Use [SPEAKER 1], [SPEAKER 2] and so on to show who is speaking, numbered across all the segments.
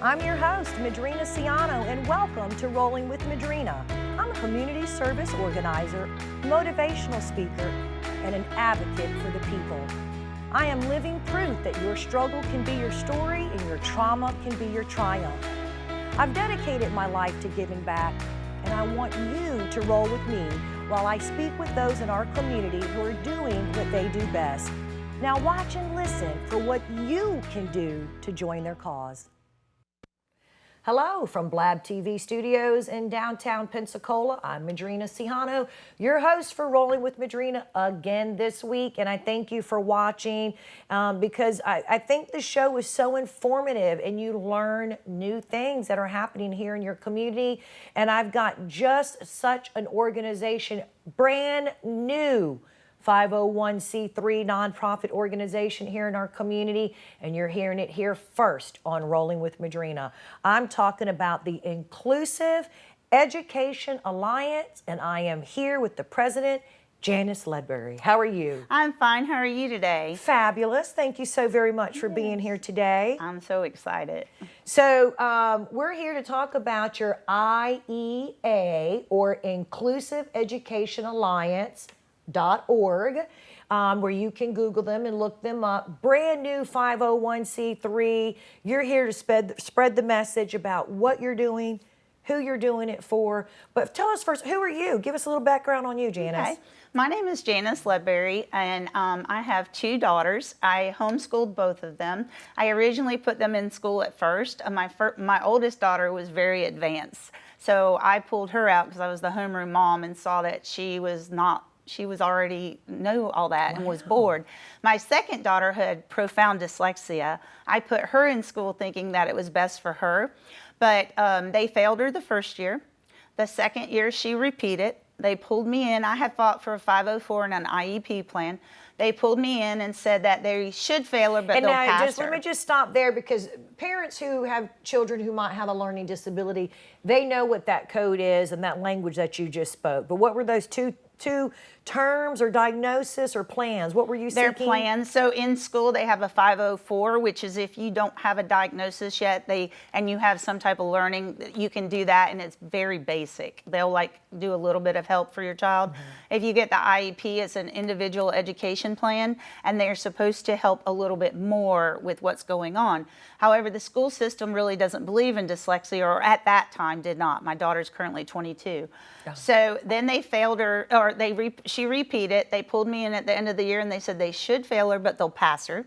[SPEAKER 1] I'm your host, Madrina Ciano, and welcome to Rolling with Madrina. I'm a community service organizer, motivational speaker, and an advocate for the people. I am living proof that your struggle can be your story and your trauma can be your triumph. I've dedicated my life to giving back, and I want you to roll with me while I speak with those in our community who are doing what they do best. Now watch and listen for what you can do to join their cause. Hello from Blab TV Studios in downtown Pensacola. I'm Madrina Ciano, your host for Rolling with Madrina again this week. And I thank you for watching because I think the show is so informative and you learn new things that are happening here in your community. And I've got just such an organization, brand new 501c3 nonprofit organization here in our community, and you're hearing it here first on Rolling with Madrina. I'm talking about the Inclusive Education Alliance, and I am here with the president, Janice Ledbury. How are you?
[SPEAKER 2] I'm fine. How are you today?
[SPEAKER 1] Fabulous. Thank you so very much for being here today.
[SPEAKER 2] I'm so excited.
[SPEAKER 1] So we're here to talk about your IEA, or Inclusive Education Alliance, .org, where you can Google them and look them up. Brand new 501c3. You're here to spread the message about what you're doing, who you're doing it for. But tell us first, who are you? Give us a little background on you, Janice.
[SPEAKER 2] Okay. My name is Janice Ledbury, and I have two daughters. I homeschooled both of them. I originally put them in school at first. My oldest daughter was very advanced, so I pulled her out because I was the homeroom mom and saw that she already knew all that and was bored. My second daughter had profound dyslexia. I put her in school thinking that it was best for her, but they failed her the first year. The second year she repeated. They pulled me in. I had fought for a 504 and an IEP plan. They pulled me in and said that they should fail her, but they'll pass her.
[SPEAKER 1] Let me just stop there, because parents who have children who might have a learning disability, they know what that code is and that language that you just spoke. But what were those two terms or diagnosis or plans? What were you seeking?
[SPEAKER 2] Their plans. So in school they have a 504, which is if you don't have a diagnosis yet, and you have some type of learning, you can do that, and it's very basic. They'll do a little bit of help for your child. Mm-hmm. If you get the IEP, it's an individual education plan, and they're supposed to help a little bit more with what's going on. However, the school system really doesn't believe in dyslexia, or at that time did not. My daughter's currently 22. Yeah. So then they failed her, or she repeated. They pulled me in at the end of the year and they said they should fail her, but they'll pass her.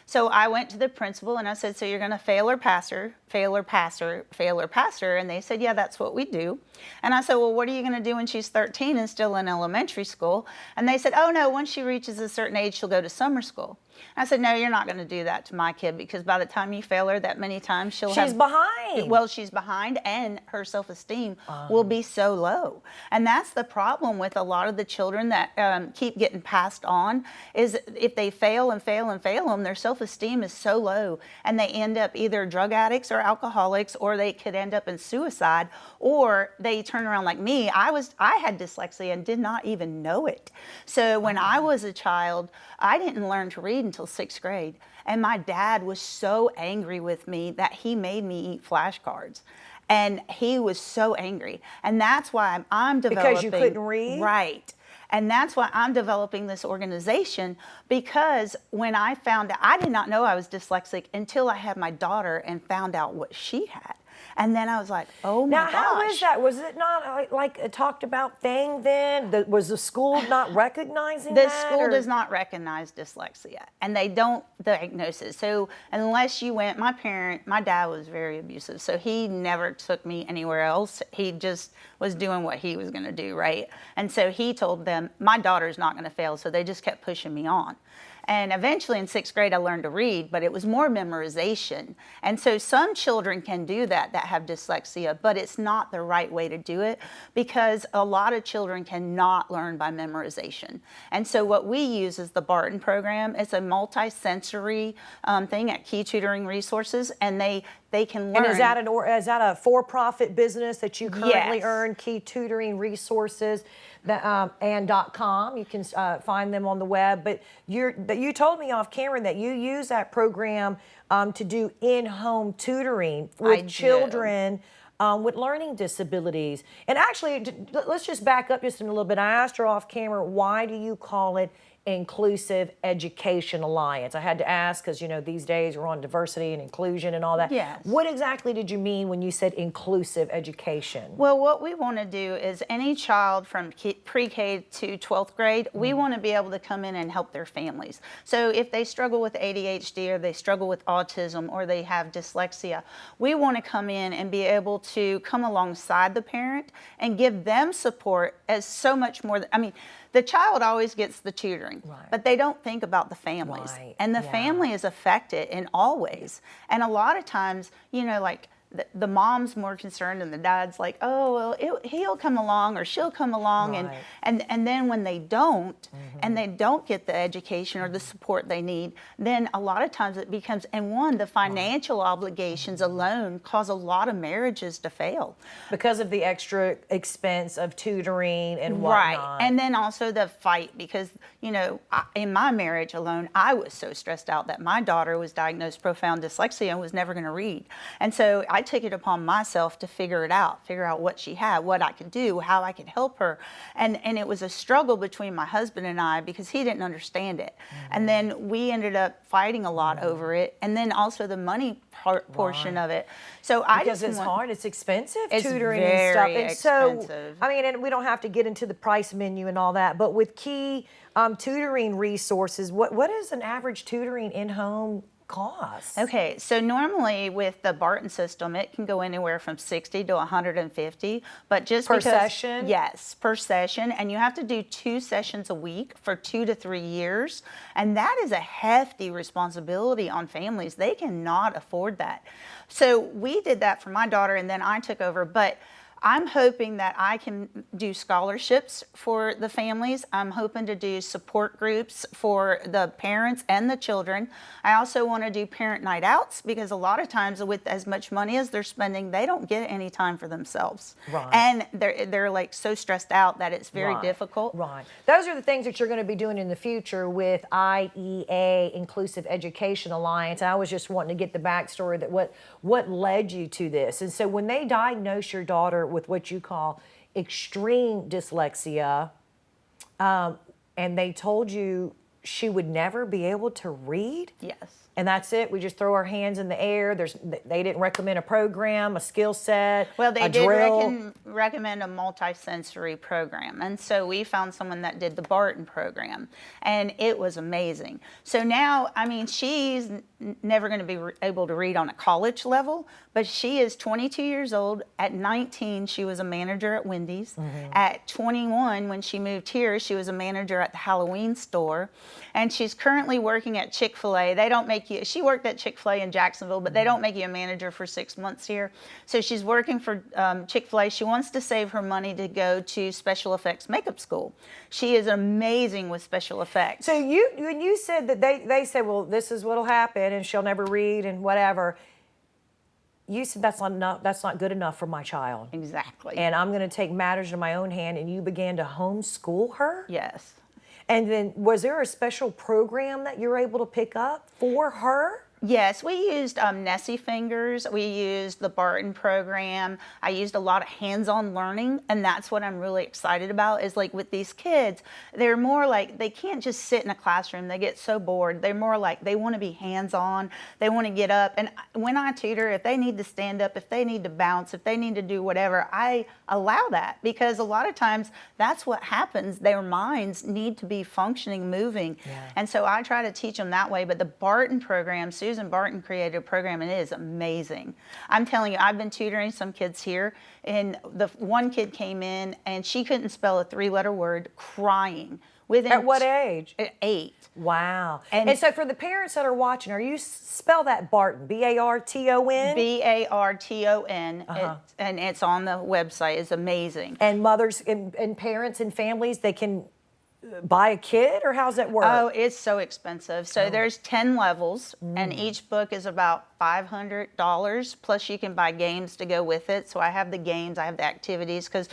[SPEAKER 2] So I went to the principal and I said, so you're going to fail or pass her, fail or pass her, fail or pass her? And they said, yeah, that's what we do. And I said, well, what are you going to do when she's 13 and still in elementary school? And they said, oh no, once she reaches a certain age, she'll go to summer school. I said, no, you're not going to do that to my kid, because by the time you fail her that many times, she's
[SPEAKER 1] behind.
[SPEAKER 2] Well, she's behind, and her self-esteem will be so low. And that's the problem with a lot of the children that keep getting passed on, is if they fail and fail and fail them, their self-esteem is so low, and they end up either drug addicts or alcoholics, or they could end up in suicide, or they turn around like me. I had dyslexia and did not even know it. So when I was a child, I didn't learn to read until 6th grade. And my dad was so angry with me that he made me eat flashcards. And he was so angry. And that's why I'm developing.
[SPEAKER 1] Because you couldn't read?
[SPEAKER 2] Right. And that's why I'm developing this organization, because when I found out, I did not know I was dyslexic until I had my daughter and found out what she had. And then I was like, oh my gosh.
[SPEAKER 1] Now, how is that? Was it not like a talked about thing then? Was the school not recognizing that?
[SPEAKER 2] The school does not recognize dyslexia, and they don't diagnose it. So unless you went, my dad was very abusive, so he never took me anywhere else. He just was doing what he was going to do, right? And so he told them, my daughter's not going to fail, so they just kept pushing me on. And eventually in 6th grade, I learned to read, but it was more memorization. And so some children can do that have dyslexia, but it's not the right way to do it, because a lot of children cannot learn by memorization. And so what we use is the Barton program. It's a multi-sensory thing at Key Tutoring Resources, and they they can learn.
[SPEAKER 1] And is that a for-profit business that you currently
[SPEAKER 2] Yes.
[SPEAKER 1] earn? Key Tutoring Resources and .com. You can find them on the web. But you told me off camera that you use that program to do in-home tutoring with children with learning disabilities. And actually, let's just back up just a little bit. I asked her off camera, why do you call it Inclusive Education Alliance? I had to ask because, these days we're on diversity and inclusion and all that.
[SPEAKER 2] Yes.
[SPEAKER 1] What exactly did you mean when you said inclusive education?
[SPEAKER 2] Well, what we want to do is any child from pre-K to 12th grade, we want to be able to come in and help their families. So if they struggle with ADHD or they struggle with autism or they have dyslexia, we want to come in and be able to come alongside the parent and give them support as so much more. The child always gets the tutoring, but they don't think about the families. And the family is affected in all ways. And a lot of times, like the mom's more concerned and the dad's like, oh, well, he'll come along or she'll come along. And then when they don't, and they don't get the education or the support they need, then a lot of times it becomes, the financial obligations alone cause a lot of marriages to fail.
[SPEAKER 1] Because of the extra expense of tutoring and whatnot.
[SPEAKER 2] And then also the fight, because, in my marriage alone, I was so stressed out that my daughter was diagnosed profound dyslexia and was never going to read. And so I took it upon myself to figure out what she had, what I could do, how I could help her. And it was a struggle between my husband and I because he didn't understand it. And then we ended up fighting a lot over it. And then also the money portion of it. So
[SPEAKER 1] because it's hard, it's expensive,
[SPEAKER 2] it's
[SPEAKER 1] tutoring
[SPEAKER 2] very
[SPEAKER 1] and stuff. And
[SPEAKER 2] expensive.
[SPEAKER 1] so, and we don't have to get into the price menu and all that, but with Key Tutoring Resources, what is an average tutoring in-home cost?
[SPEAKER 2] Okay, so normally with the Barton system, it can go anywhere from 60 to 150, but just
[SPEAKER 1] per session?
[SPEAKER 2] Yes, per session, and you have to do 2 sessions a week for 2 to 3 years, and that is a hefty responsibility on families. They cannot afford that. So we did that for my daughter, and then I took over, but I'm hoping that I can do scholarships for the families. I'm hoping to do support groups for the parents and the children. I also want to do parent night outs because a lot of times with as much money as they're spending, they don't get any time for themselves. And they're like so stressed out that it's very difficult.
[SPEAKER 1] Those are the things that you're going to be doing in the future with IEA, Inclusive Education Alliance. I was just wanting to get the backstory that what led you to this. And so when they diagnose your daughter with what you call extreme dyslexia, and they told you she would never be able to read?
[SPEAKER 2] Yes.
[SPEAKER 1] And that's it? We just throw our hands in the air? They didn't recommend a program, a skill set,
[SPEAKER 2] well, they
[SPEAKER 1] a
[SPEAKER 2] did
[SPEAKER 1] drill?
[SPEAKER 2] recommend a multisensory program. And so we found someone that did the Barton program. And it was amazing. So now, she's never going to be able to read on a college level, but she is 22 years old. At 19, she was a manager at Wendy's. At 21, when she moved here, she was a manager at the Halloween store. And she's currently working at Chick-fil-A. They don't make you, she worked at Chick-fil-A in Jacksonville, but they don't make you a manager for 6 months here. So she's working for Chick-fil-A. She wants to save her money to go to special effects makeup school. She is amazing with special effects.
[SPEAKER 1] So when you said that they said, well, this is what'll happen and she'll never read and whatever, you said that's not good enough for my child.
[SPEAKER 2] Exactly.
[SPEAKER 1] And I'm going to take matters in my own hand, and you began to homeschool her?
[SPEAKER 2] Yes.
[SPEAKER 1] And then was there a special program that you were able to pick up for her?
[SPEAKER 2] Yes, we used Nessie Fingers. We used the Barton program. I used a lot of hands-on learning, and that's what I'm really excited about is like with these kids, they're more like they can't just sit in a classroom. They get so bored. They're more like they want to be hands-on. They want to get up. And when I tutor, if they need to stand up, if they need to bounce, if they need to do whatever, I allow that because a lot of times that's what happens. Their minds need to be functioning, moving. And so I try to teach them that way. But the Barton program, Susan Barton created a program, and it is amazing. I'm telling you, I've been tutoring some kids here, and the one kid came in, and she couldn't spell a 3-letter word, crying.
[SPEAKER 1] At what age?
[SPEAKER 2] At 8.
[SPEAKER 1] Wow. And so for the parents that are watching, spell that Barton, B-A-R-T-O-N?
[SPEAKER 2] B-A-R-T-O-N, and it's on the website. It's amazing.
[SPEAKER 1] And mothers and parents and families, they can buy a kit, or how's that work?
[SPEAKER 2] Oh, it's so expensive. So there's 10 levels, and each book is about $500, plus you can buy games to go with it. So I have the games, I have the activities, because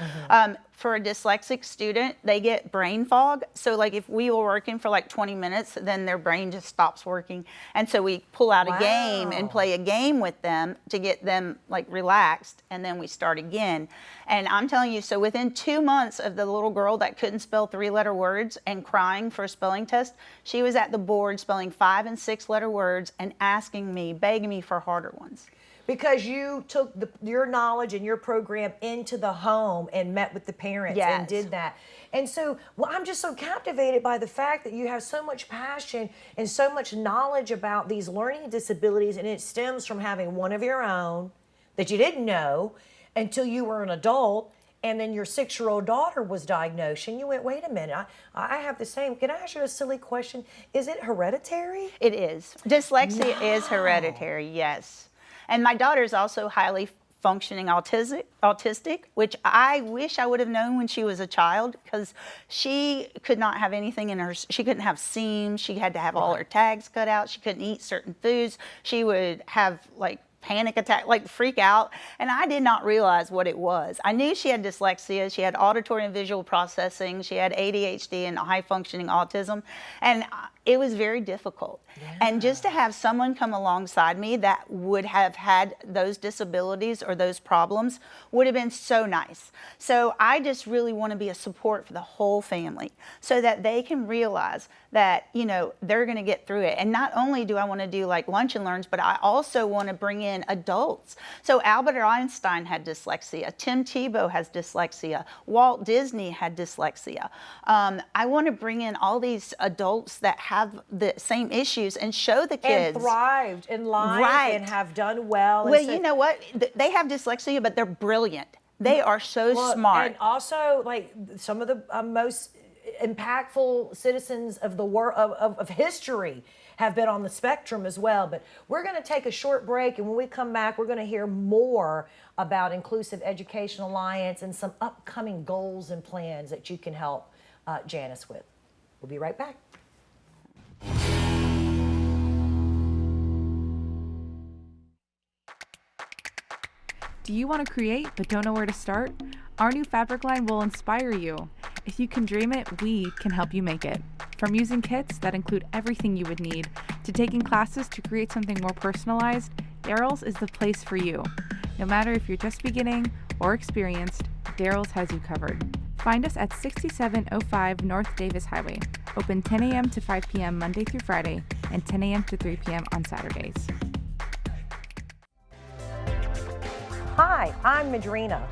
[SPEAKER 2] for a dyslexic student, they get brain fog. So like if we were working for like 20 minutes, then their brain just stops working. And so we pull out a game and play a game with them to get them like relaxed, and then we start again. And I'm telling you, so within 2 months of the little girl that couldn't spell 3-letter words and crying for a spelling test, she was at the board spelling 5- and 6-letter words and asking me, begging me for harder ones.
[SPEAKER 1] Because you took your knowledge and your program into the home and met with the parents and did that. And so, well, I'm just so captivated by the fact that you have so much passion and so much knowledge about these learning disabilities, and it stems from having one of your own that you didn't know until you were an adult, and then your 6-year-old daughter was diagnosed, and you went, wait a minute, I have the same. Can I ask you a silly question? Is it hereditary?
[SPEAKER 2] It is. Dyslexia is hereditary, yes. And my daughter's also highly functioning autistic, which I wish I would have known when she was a child, because she could not have anything in her, she couldn't have seams, she had to have all her tags cut out, she couldn't eat certain foods, she would have like panic attack, like freak out, and I did not realize what it was. I knew she had dyslexia, she had auditory and visual processing, she had ADHD and high functioning autism, and it was very difficult. And just to have someone come alongside me that would have had those disabilities or those problems would have been so nice. So I just really want to be a support for the whole family so that they can realize that, you know, they're going to get through it. And not only do I want to do like lunch and learns, but I also want to bring in adults. So Albert Einstein had dyslexia, Tim Tebow has dyslexia, Walt Disney had dyslexia. I want to bring in all these adults that have the same issues and show the kids.
[SPEAKER 1] And thrived in life and have done well.
[SPEAKER 2] Well, you know what? They have dyslexia, but they're brilliant. They are so smart.
[SPEAKER 1] And also, like, some of the most impactful citizens of the world, of history, have been on the spectrum as well. But we're going to take a short break, and when we come back, we're going to hear more about Inclusive Education Alliance and some upcoming goals and plans that you can help Janice with. We'll be right back.
[SPEAKER 3] Do you want to create but don't know where to start? Our new fabric line will inspire you. If you can dream it, we can help you make it. From using kits that include everything you would need to taking classes to create something more personalized, Daryl's is the place for you. No matter if you're just beginning or experienced, Daryl's has you covered. Find us at 6705 North Davis Highway, open 10 a.m. to 5 p.m. Monday through Friday and 10 a.m. to 3 p.m. on Saturdays.
[SPEAKER 1] Hi, I'm Madrina.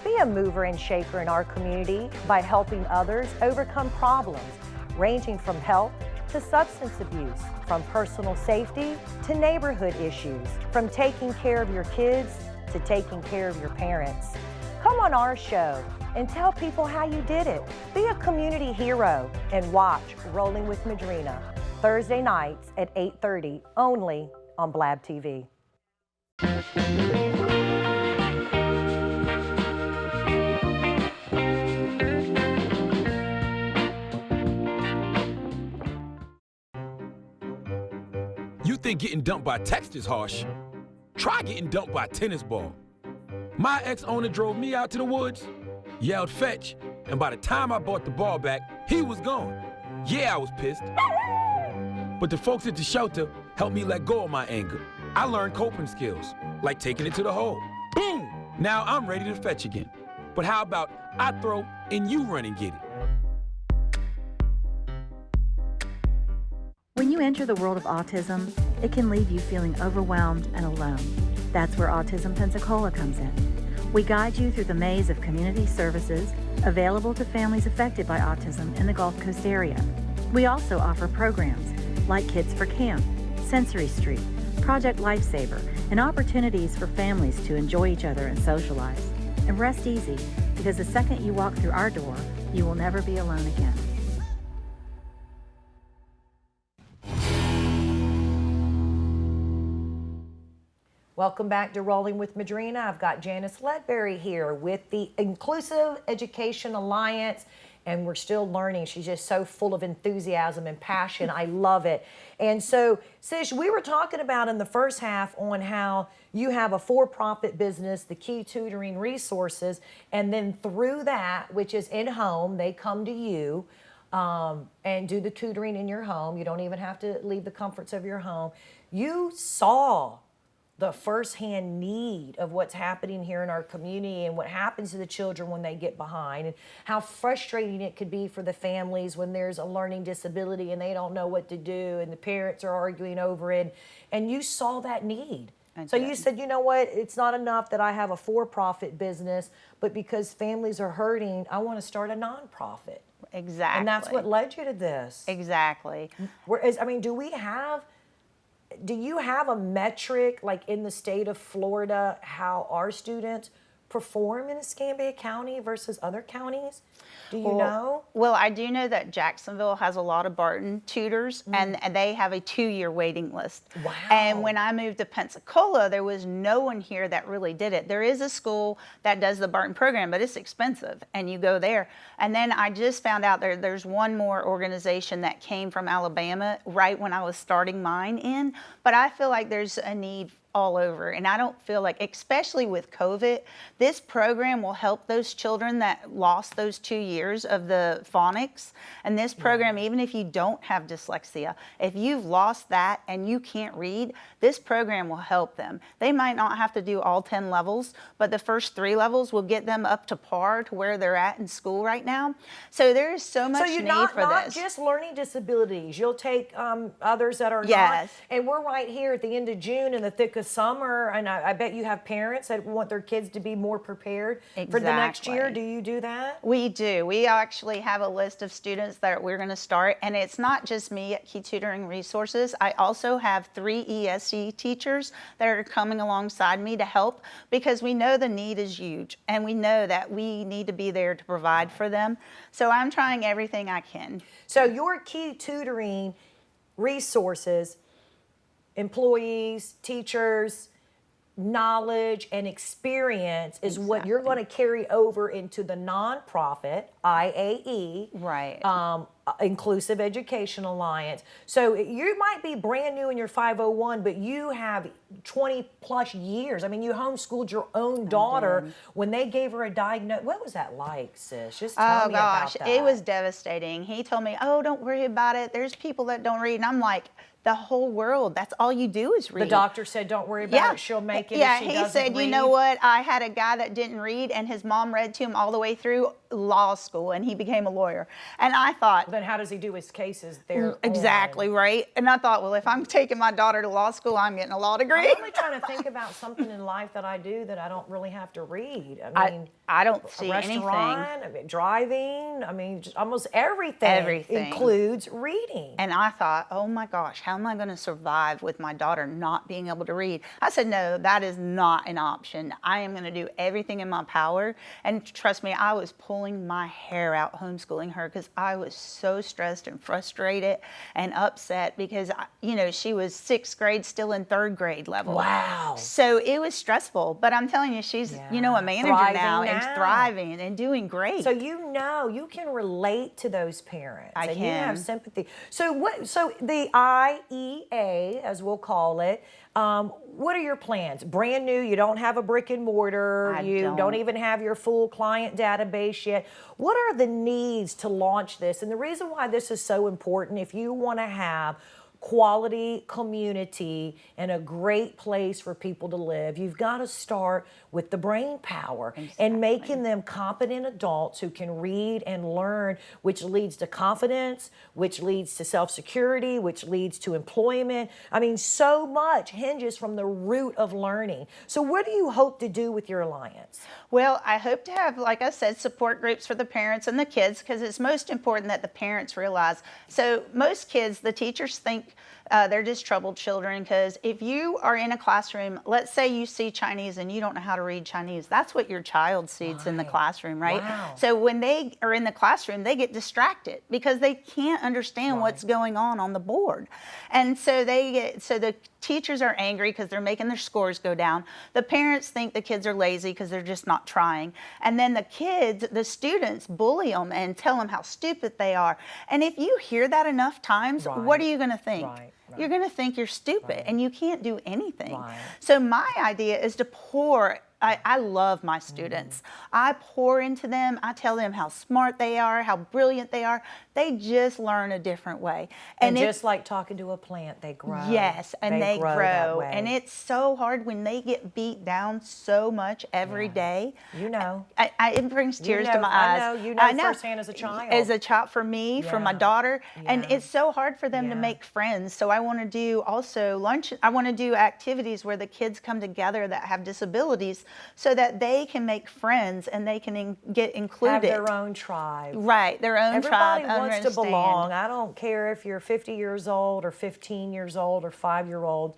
[SPEAKER 1] Be a mover and shaker in our community by helping others overcome problems ranging from health to substance abuse, from personal safety to neighborhood issues, from taking care of your kids to taking care of your parents. Come on our show and tell people how you did it. Be a community hero and watch Rolling with Madrina, Thursday nights at 8:30, only on Blab TV.
[SPEAKER 4] You think getting dumped by text is harsh? Try getting dumped by a tennis ball. My ex-owner drove me out to the woods, yelled fetch, and by the time I brought the ball back, he was gone. Yeah, I was pissed. But the folks at the shelter helped me let go of my anger. I learned coping skills, like taking it to the hole. Boom! Now I'm ready to fetch again. But how about I throw and you run and get it?
[SPEAKER 5] When you enter the world of autism, it can leave you feeling overwhelmed and alone. That's where Autism Pensacola comes in. We guide you through the maze of community services available to families affected by autism in the Gulf Coast area. We also offer programs like Kids for Camp, Sensory Street, Project Lifesaver, and opportunities for families to enjoy each other and socialize. And rest easy, because the second you walk through our door, you will never be alone again.
[SPEAKER 1] Welcome back to Rolling with Madrina. I've got Janice Ledbury here with the Inclusive Education Alliance and we're still learning. She's just so full of enthusiasm and passion. I love it. And so, Sis, we were talking about in the first half on how you have a for-profit business, the Key Tutoring Resources, and then through that, which is in-home, they come to you and do the tutoring in your home. You don't even have to leave the comforts of your home. You saw the firsthand need of what's happening here in our community and what happens to the children when they get behind, and how frustrating it could be for the families when there's a learning disability and they don't know what to do and the parents are arguing over it. And you saw that need. So you said, you know what, it's not enough that I have a for-profit business, but because families are hurting, I want to start a nonprofit.
[SPEAKER 2] Exactly.
[SPEAKER 1] And that's what led you to this.
[SPEAKER 2] Exactly.
[SPEAKER 1] Whereas, I mean, do you have a metric, like in the state of Florida, how our students perform in Escambia County versus other counties? Do you know?
[SPEAKER 2] Well, I do know that Jacksonville has a lot of Barton tutors, and they have a 2-year waiting list.
[SPEAKER 1] Wow.
[SPEAKER 2] And when I moved to Pensacola, there was no one here that really did it. There is a school that does the Barton program, but it's expensive, and you go there. And then I just found out there's one more organization that came from Alabama right when I was starting mine in, but I feel like there's a need all over. And I don't feel like, especially with COVID, this program will help those children that lost those 2 years of the phonics. And this program, even if you don't have dyslexia, if you've lost that and you can't read, this program will help them. They might not have to do all 10 levels, but the first 3 levels will get them up to par to where they're at in school right now. So there is so much need for
[SPEAKER 1] not
[SPEAKER 2] this.
[SPEAKER 1] just learning disabilities. You'll take others that are
[SPEAKER 2] Yes.
[SPEAKER 1] not. And we're right here at the end of June in the thick of summer, and I bet you have parents that want their kids to be more prepared for the next year. Do you do that?
[SPEAKER 2] We do. We actually have a list of students that we're going to start, and it's not just me at Key Tutoring Resources. I also have 3 ESE teachers that are coming alongside me to help, because we know the need is huge, and we know that we need to be there to provide for them. So I'm trying everything I can.
[SPEAKER 1] So your Key Tutoring Resources, employees, teachers, knowledge and experience is what you're going to carry over into the nonprofit IAE,
[SPEAKER 2] Right.
[SPEAKER 1] Inclusive Education Alliance. So you might be brand new in your 501, but you have 20 plus years. I mean, you homeschooled your own daughter when they gave her a diagnosis. What was that like, sis? Just tell me about that.
[SPEAKER 2] It was devastating. He told me, "Oh, don't worry about it. There's people that don't read." And I'm like, the whole world, that's all you do is read.
[SPEAKER 1] The doctor said, don't worry about it, she'll make it if she doesn't
[SPEAKER 2] he said,
[SPEAKER 1] read.
[SPEAKER 2] you know what, I had a guy that didn't read, and his mom read to him all the way through law school, and he became a lawyer. And I thought,
[SPEAKER 1] then how does he do his cases there?
[SPEAKER 2] exactly, right? And I thought, well, if I'm taking my daughter to law school, I'm getting a law degree.
[SPEAKER 1] I'm really trying to think about something in life that I do that I don't really have to read. I mean,
[SPEAKER 2] I don't see
[SPEAKER 1] restaurant,
[SPEAKER 2] anything.
[SPEAKER 1] I mean, driving, I mean, just almost everything includes reading.
[SPEAKER 2] And I thought, oh my gosh, how am I going to survive with my daughter not being able to read? I said, no, that is not an option. I am going to do everything in my power. And trust me, I was pulling my hair out homeschooling her, because I was so stressed and frustrated and upset, because, you know, she was 6th grade, still in 3rd grade level.
[SPEAKER 1] Wow.
[SPEAKER 2] So it was stressful. But I'm telling you, she's, you know, a manager now and thriving and doing great.
[SPEAKER 1] So you know, you can relate to those parents.
[SPEAKER 2] I
[SPEAKER 1] and
[SPEAKER 2] can.
[SPEAKER 1] You have sympathy. So the IEA, as we'll call it, what are your plans? Brand new, you don't have a brick and mortar, you don't even have your full client database yet. What are the needs to launch this? And the reason why this is so important, if you want to have quality community and a great place for people to live, you've got to start with the brain power and making them competent adults who can read and learn, which leads to confidence, which leads to self-security, which leads to employment. I mean, so much hinges from the root of learning. So what do you hope to do with your alliance?
[SPEAKER 2] Well, I hope to have, like I said, support groups for the parents and the kids, because it's most important that the parents realize. So most kids, the teachers think They're just troubled children, because if you are in a classroom, let's say you see Chinese and you don't know how to read Chinese, that's what your child sees in the classroom, right?
[SPEAKER 1] Wow.
[SPEAKER 2] So when they are in the classroom, they get distracted because they can't understand what's going on the board. And so the teachers are angry because they're making their scores go down. The parents think the kids are lazy because they're just not trying. And then the students bully them and tell them how stupid they are. And if you hear that enough times, what are you going to think? You're going to think you're stupid and you can't do anything. So my idea is to pour. I love my students. I pour into them. I tell them how smart they are, how brilliant they are. They just learn a different way.
[SPEAKER 1] And just like talking to a plant, they grow.
[SPEAKER 2] Yes, and they grow.
[SPEAKER 1] That way.
[SPEAKER 2] And it's so hard when they get beat down so much every day.
[SPEAKER 1] You know.
[SPEAKER 2] It brings tears to my eyes.
[SPEAKER 1] I know. You know firsthand as a child.
[SPEAKER 2] As a child, for me, for my daughter. And it's so hard for them to make friends. So I want to do also lunch. I want to do activities where the kids come together that have disabilities so that they can make friends and they can get included.
[SPEAKER 1] Have their own tribe.
[SPEAKER 2] Right, their own tribe.
[SPEAKER 1] Everybody wants to belong. I don't care if you're 50 years old or 15 years old or 5-year-old.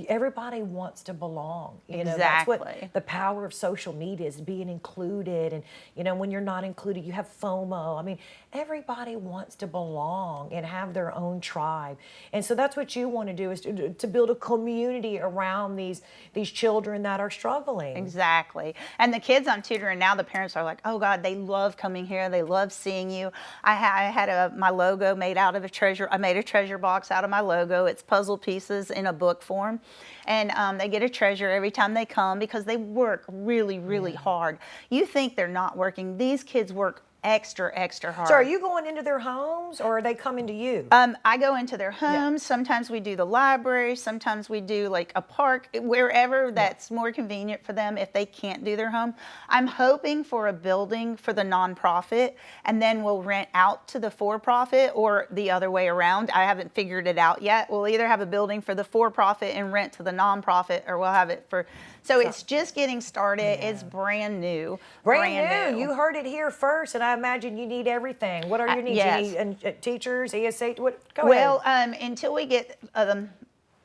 [SPEAKER 1] Everybody wants to belong. You know, that's what the power of social media is, being included. And, you know, when you're not included, you have FOMO. I mean, everybody wants to belong and have their own tribe. And so that's what you want to do, is to build a community around these children that are struggling.
[SPEAKER 2] Exactly. And the kids I'm tutoring now, the parents are like, oh God, they love coming here. They love seeing you. I had my logo made out of a treasure. I made a treasure box out of my logo. It's puzzle pieces in a book form. And they get a treasure every time they come because they work really, really hard. You think they're not working. These kids work extra hard.
[SPEAKER 1] So are you going into their homes or are they coming to you?
[SPEAKER 2] I go into their homes. Sometimes we do the library. Sometimes we do like a park, wherever that's more convenient for them if they can't do their home. I'm hoping for a building for the nonprofit, and then we'll rent out to the for-profit, or the other way around. I haven't figured it out yet. We'll either have a building for the for-profit and rent to the nonprofit, or we'll have it for... So it's just getting started. It's brand new.
[SPEAKER 1] Brand new. You heard it here first, and I imagine you need everything. What are your needs?
[SPEAKER 2] Yes.
[SPEAKER 1] You need teachers, ESA, what? Go ahead.
[SPEAKER 2] Until we get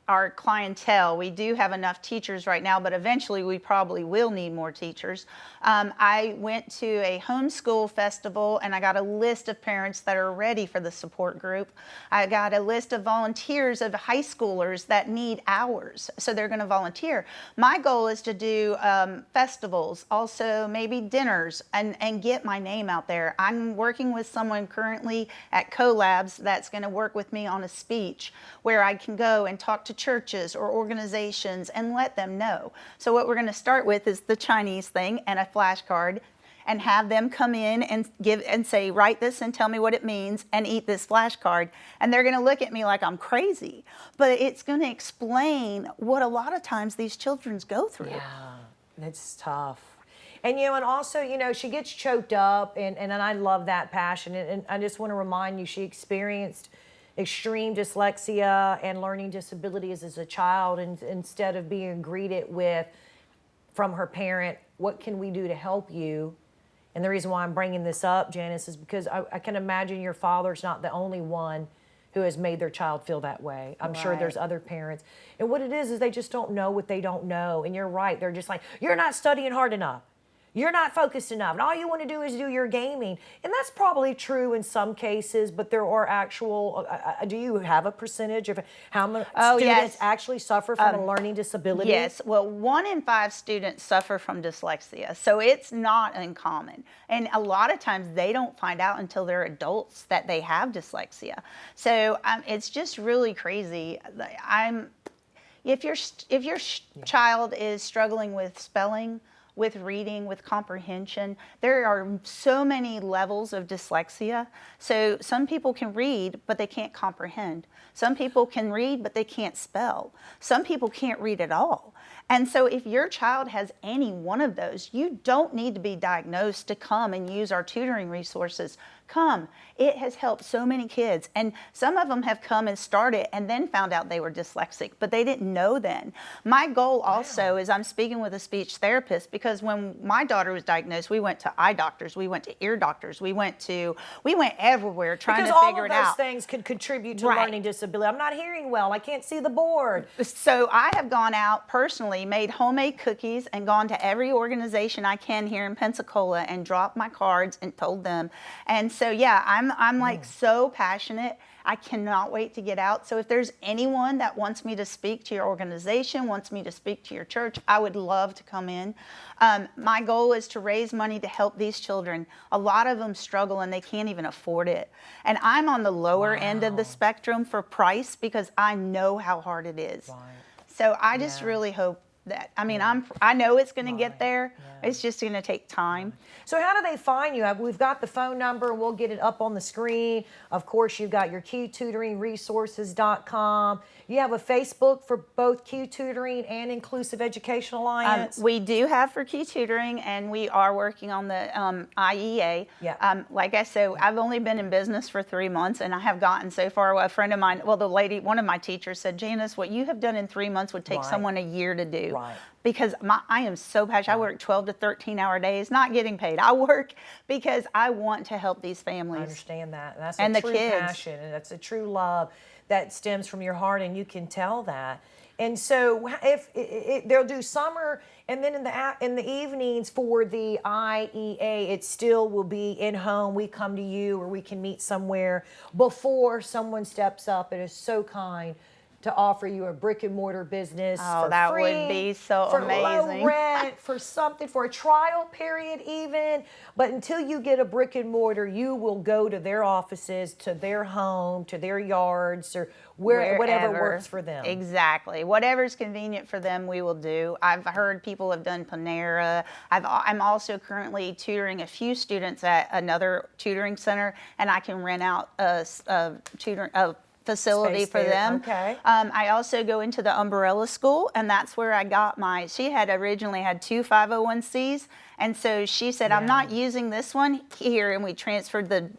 [SPEAKER 2] our clientele, we do have enough teachers right now, but eventually we probably will need more teachers. I went to a homeschool festival and I got a list of parents that are ready for the support group. I got a list of volunteers of high schoolers that need hours, so they're going to volunteer. My goal is to do festivals, also maybe dinners, and get my name out there. I'm working with someone currently at CoLabs that's going to work with me on a speech where I can go and talk to churches or organizations and let them know. So what we're going to start with is the Chinese thing and a flashcard, and have them come in and give and say, write this and tell me what it means and eat this flashcard. And they're going to look at me like I'm crazy, but it's going to explain what a lot of times these children go through.
[SPEAKER 1] Yeah, it's tough. And, you know, and also, you know, she gets choked up, and I love that passion. And I just want to remind you, she experienced extreme dyslexia and learning disabilities as a child, and instead of being greeted with, from her parent, what can we do to help you? And the reason why I'm bringing this up, Janice, is because I can imagine your father's not the only one who has made their child feel that way. I'm sure there's other parents. And what it is they just don't know what they don't know. And you're right, they're just like, you're not studying hard enough. You're not focused enough, and all you want to do is do your gaming. And that's probably true in some cases, but there are actual, do you have a percentage of how many students actually suffer from a learning disability?
[SPEAKER 2] Yes, well, 1 in 5 students suffer from dyslexia, so it's not uncommon. And a lot of times they don't find out until they're adults that they have dyslexia. So it's just really crazy. If your child is struggling with spelling, with reading, with comprehension, there are so many levels of dyslexia. So some people can read, but they can't comprehend. Some people can read, but they can't spell. Some people can't read at all. And so if your child has any one of those, you don't need to be diagnosed to come and use our tutoring resources. Come. It has helped so many kids. And some of them have come and started and then found out they were dyslexic, but they didn't know then. My goal also is I'm speaking with a speech therapist, because when my daughter was diagnosed, we went to eye doctors, we went to ear doctors, we went everywhere trying to figure it out.
[SPEAKER 1] Because all of those things could contribute to learning disability. I'm not hearing well. I can't see the board.
[SPEAKER 2] So I have gone out personally, made homemade cookies, and gone to every organization I can here in Pensacola and dropped my cards and told them. And so, yeah, I'm like so passionate. I cannot wait to get out. So if there's anyone that wants me to speak to your organization, wants me to speak to your church, I would love to come in. My goal is to raise money to help these children. A lot of them struggle and they can't even afford it. And I'm on the lower end of the spectrum for price, because I know how hard it is.
[SPEAKER 1] Right.
[SPEAKER 2] So I just really hope that, I mean, I know it's going to get there. It's just going to take time.
[SPEAKER 1] So how do they find you? We've got the phone number, and we'll get it up on the screen. Of course, you've got your QTutoringResources.com. You have a Facebook for both Q Tutoring and Inclusive Education Alliance?
[SPEAKER 2] We do have for Q Tutoring, and we are working on the IEA.
[SPEAKER 1] Yeah.
[SPEAKER 2] Like I said, I've only been in business for 3 months, and I have gotten so far. A friend of mine, well, one of my teachers said, Janice, what you have done in 3 months would take someone a year to do.
[SPEAKER 1] Right.
[SPEAKER 2] Because I am so passionate. I work 12 to 13-hour days, not getting paid. I work because I want to help these families.
[SPEAKER 1] I understand that. That's
[SPEAKER 2] and
[SPEAKER 1] a
[SPEAKER 2] the
[SPEAKER 1] true
[SPEAKER 2] kids.
[SPEAKER 1] passion, and that's a true love that stems from your heart, and you can tell that. And so if they'll do summer, and then in the evenings for the IEA, it still will be in home. We come to you, or we can meet somewhere before someone steps up and is so kind to offer you a brick and mortar business for
[SPEAKER 2] that
[SPEAKER 1] free,
[SPEAKER 2] would be so
[SPEAKER 1] for
[SPEAKER 2] amazing.
[SPEAKER 1] low rent, for something, for a trial period even. But until you get a brick and mortar, you will go to their offices, to their home, to their yards, or whatever works for them.
[SPEAKER 2] Exactly. Whatever's convenient for them, we will do. I've heard people have done Panera. I'm also currently tutoring a few students at another tutoring center, and I can rent out a facility
[SPEAKER 1] Space
[SPEAKER 2] for
[SPEAKER 1] there.
[SPEAKER 2] them.
[SPEAKER 1] Okay.
[SPEAKER 2] I also go into the umbrella school, and that's where I got she had originally had 2 501c, and so she said, I'm not using this one here, and we transferred the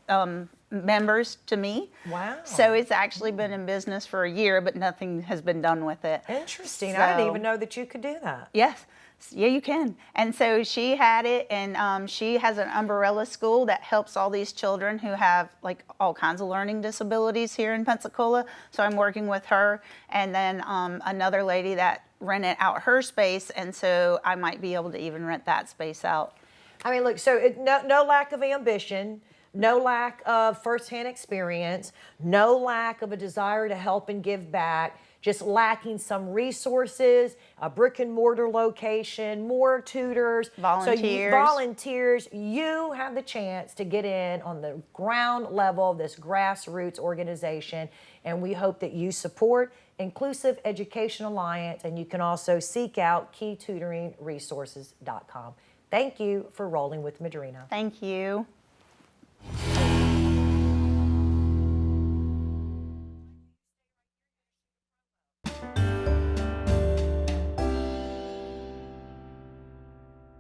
[SPEAKER 2] members to me.
[SPEAKER 1] Wow.
[SPEAKER 2] So it's actually been in business for a year, but nothing has been done with it.
[SPEAKER 1] Interesting.
[SPEAKER 2] So,
[SPEAKER 1] I didn't even know that you could do that.
[SPEAKER 2] Yes. Yeah, you can. And so she had it, and she has an umbrella school that helps all these children who have like all kinds of learning disabilities here in Pensacola. So I'm working with her, and then another lady that rented out her space, and so I might be able to even rent that space out.
[SPEAKER 1] I mean, look, so no lack of ambition, no lack of firsthand experience, no lack of a desire to help and give back, just lacking some resources, a brick and mortar location, more tutors.
[SPEAKER 2] Volunteers.
[SPEAKER 1] You have the chance to get in on the ground level of this grassroots organization, and we hope that you support Inclusive Education Alliance, and you can also seek out QTutoringResources.com. Thank you for Rolling with Madrina.
[SPEAKER 2] Thank you.